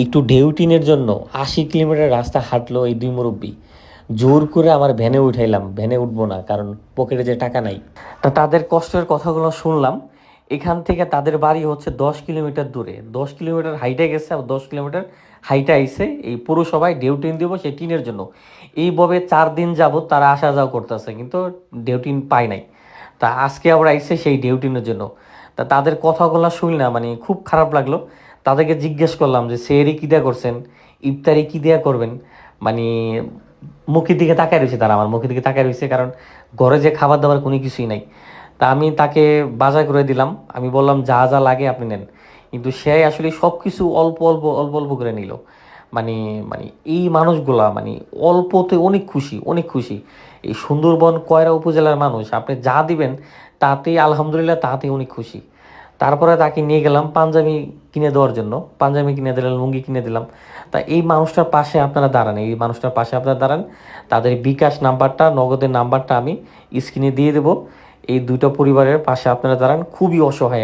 একটু ঢেউটিনের জন্য ৮০ কিলোমিটার রাস্তা হাঁটলো এই দুই মুরব্বী। জোর করে আমার ভ্যানে উঠাইলাম, ভ্যানে উঠবো না কারণ পকেটে যে টাকা নাই। তা তাদের কষ্টের কথাগুলো শুনলাম। এখান থেকে তাদের বাড়ি হচ্ছে ১০ কিলোমিটার দূরে, ১০ কিলোমিটার হাইটে গেছে, আর ১০ কিলোমিটার হাইটে আইসে এই পৌরসভায় ঢেউটিন দিব সেই টিনের জন্য। এইভাবে ৪ দিন যাবত তারা আসা যাওয়া করতেছে, কিন্তু ঢেউটিন পায় নাই। তা আজকে আবার আইসে সেই ঢেউটিনের জন্য। তা তাদের কথাগুলো শুনলাম, মানে খুব খারাপ লাগলো। তাদেরকে জিজ্ঞেস করলাম যে সেহরি কী দেয়া করছেন, ইফতারি কী দেয়া করবেন। মানে মুখের দিকে তাকায় রয়েছে তারা, আমার মুখের দিকে তাকায় রয়েছে, কারণ ঘরে যে খাবার দাবার কোনো কিছুই নাই। তা আমি তাকে বাজার করে দিলাম, আমি বললাম যা যা লাগে আপনি নেন। কিন্তু সে আসলে সব কিছু অল্প অল্প অল্প অল্প করে নিল। মানে মানে এই মানুষগুলা মানে অল্পতে অনেক খুশি, অনেক খুশি। এই সুন্দরবন কয়রা উপজেলার মানুষ, আপনি যা দিবেন তাতেই আলহামদুলিল্লাহ, তাতেই অনেক খুশি। তারপরে তাকে নিয়ে গেলাম পাঞ্জাবি কিনে দেওয়ার জন্য, পাঞ্জাবি কিনে দিলাম, লুঙ্গি কিনে দিলাম। তা এই মানুষটার পাশে আপনারা দাঁড়ান, এই মানুষটার পাশে আপনারা দাঁড়ান। তাদের বিকাশ নাম্বারটা, নগদের নাম্বারটা আমি স্ক্রিনে দিয়ে দেবো। এই দুটো পরিবারের পাশে আপনারা দাঁড়ান, খুবই অসহায়।